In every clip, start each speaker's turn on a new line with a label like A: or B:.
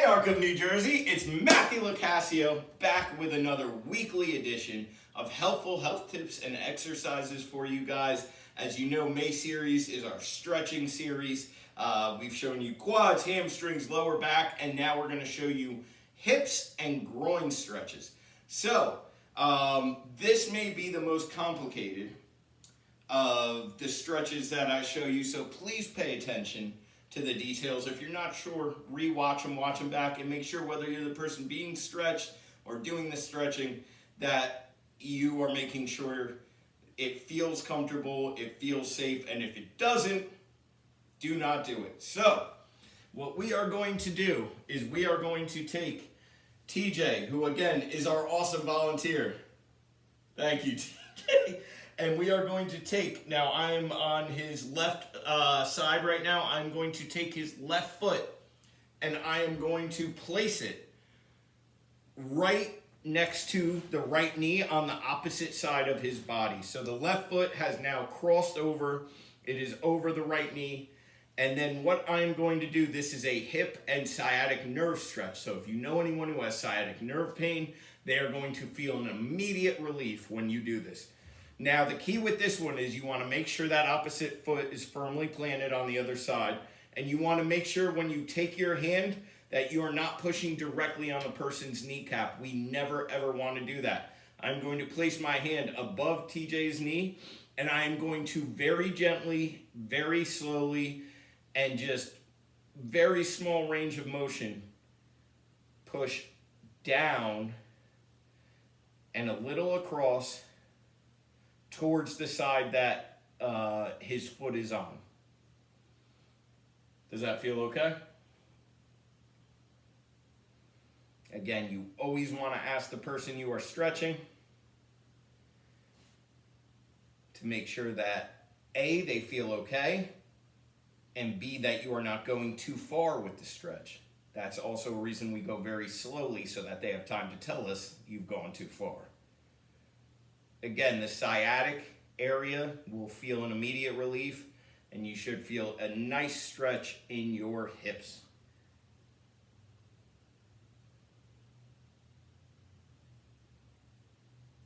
A: Arc of New Jersey, it's Matthew Locascio back with another weekly edition of helpful health tips and exercises for you guys. As you know, May series is our stretching series. We've shown you quads, hamstrings, lower back, and now we're going to show you hips and groin stretches. So, this may be the most complicated of the stretches that I show you, so please pay attention to the details. If you're not sure, re-watch them, watch them back, and make sure whether you're the person being stretched or doing the stretching that you are making sure it feels comfortable, it feels safe, and if it doesn't, do not do it. So, what we are going to do is we are going to take TJ, who again is our awesome volunteer. Thank you, TJ. And we are going to take, now I'm on his left side right now, I'm going to take his left foot and I am going to place it right next to the right knee on the opposite side of his body. So the left foot has now crossed over, it is over the right knee. And then what I'm going to do, this is a hip and sciatic nerve stretch. So if you know anyone who has sciatic nerve pain, they are going to feel an immediate relief when you do this. Now, the key with this one is you want to make sure that opposite foot is firmly planted on the other side. And you want to make sure when you take your hand that you are not pushing directly on the person's kneecap. We never, ever want to do that. I'm going to place my hand above TJ's knee, and I am going to very gently, very slowly, and just very small range of motion push down and a little across towards the side that his foot is on. Does that feel okay? Again, you always want to ask the person you are stretching to make sure that A, they feel okay, and B, that you are not going too far with the stretch. That's also a reason we go very slowly so that they have time to tell us you've gone too far. Again, the sciatic area will feel an immediate relief, and you should feel a nice stretch in your hips.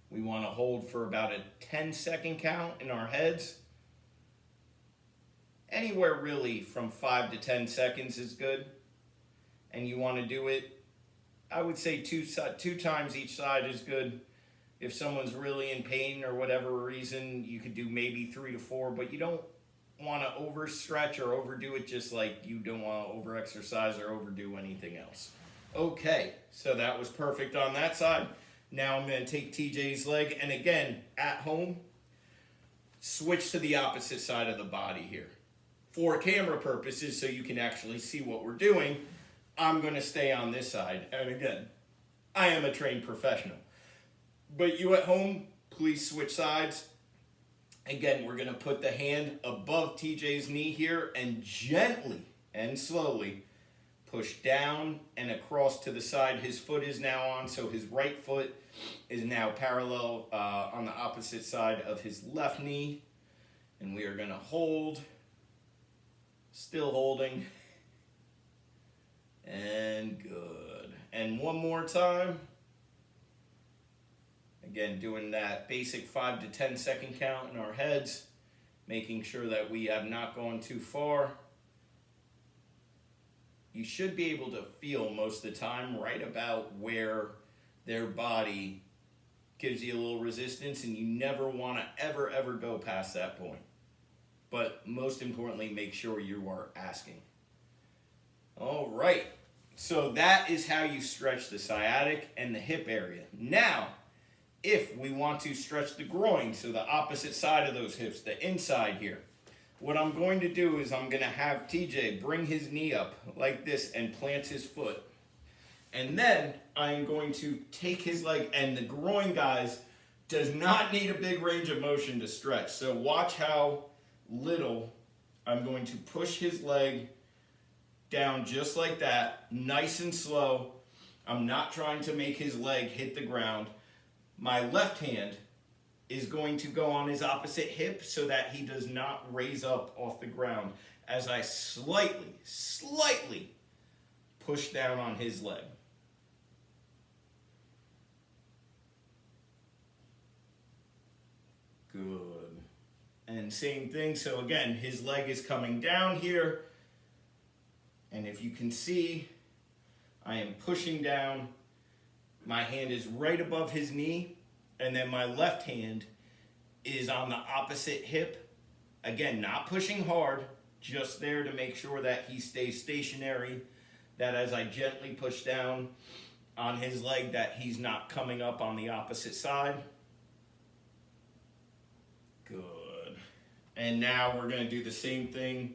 A: We want to hold for about a 10-second count in our heads. Anywhere really from 5 to 10 seconds is good. And you want to do it, I would say two times each side is good. If someone's really in pain or whatever reason, you could do maybe 3 to 4, but you don't want to overstretch or overdo it, just like you don't want to overexercise or overdo anything else. Okay, so that was perfect on that side. Now I'm going to take TJ's leg, and again, at home, switch to the opposite side of the body here. For camera purposes, so you can actually see what we're doing, I'm going to stay on this side. And again, I am a trained professional. But you at home, please switch sides. Again, we're going to put the hand above TJ's knee here and gently and slowly push down and across to the side his foot is now on. So his right foot is now parallel on the opposite side of his left knee. And we are going to hold, still holding, and good. And one more time. Again, doing that basic 5 to 10 second count in our heads, making sure that we have not gone too far. You should be able to feel most of the time right about where their body gives you a little resistance, and you never want to ever go past that point. But most importantly, make sure you are asking. All right, so that is how you stretch the sciatic and the hip area. Now, if we want to stretch the groin, so the opposite side of those hips, the inside here, what I'm going to do is I'm going to have TJ bring his knee up like this and plant his foot. And then I'm going to take his leg, and the groin, guys, does not need a big range of motion to stretch. So watch how little I'm going to push his leg down just like that, nice and slow. I'm not trying to make his leg hit the ground. My left hand is going to go on his opposite hip so that he does not raise up off the ground as I slightly push down on his leg. Good. And same thing, so again, his leg is coming down here. And if you can see, I am pushing down. My hand is right above his knee, and then my left hand is on the opposite hip. Again, not pushing hard, just there to make sure that he stays stationary, that as I gently push down on his leg, that he's not coming up on the opposite side. Good. And now we're going to do the same thing,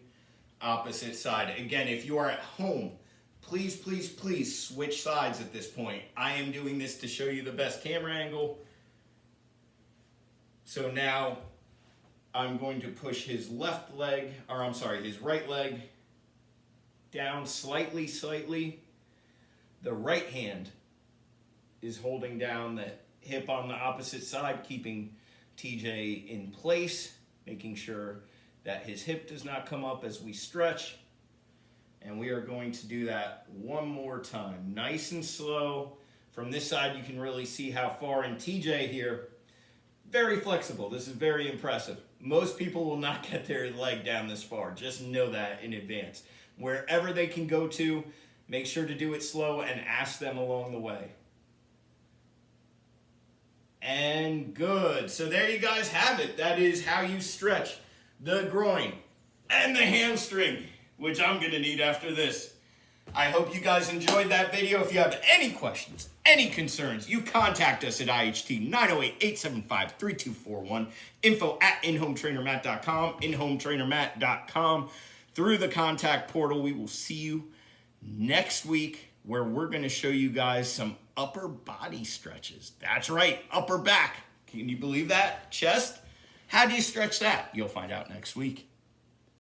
A: opposite side. Again, if you are at home, please, please, please switch sides at this point. I am doing this to show you the best camera angle. So now I'm going to push his left leg, or I'm sorry, his right leg down slightly. The right hand is holding down the hip on the opposite side, keeping TJ in place, making sure that his hip does not come up as we stretch. And we are going to do that one more time, nice and slow. From this side, you can really see how far in TJ here. Very flexible. This is very impressive. Most people will not get their leg down this far. Just know that in advance. Wherever they can go to, make sure to do it slow and ask them along the way. And good. So there you guys have it. That is how you stretch the groin and the hamstring, which I'm going to need after this. I hope you guys enjoyed that video. If you have any questions, any concerns, you contact us at IHT 908-875-3241, info@inhometrainermatt.com, inhometrainermatt.com. Through the contact portal, we will see you next week where we're going to show you guys some upper body stretches. That's right, upper back. Can you believe that? Chest? How do you stretch that? You'll find out next week.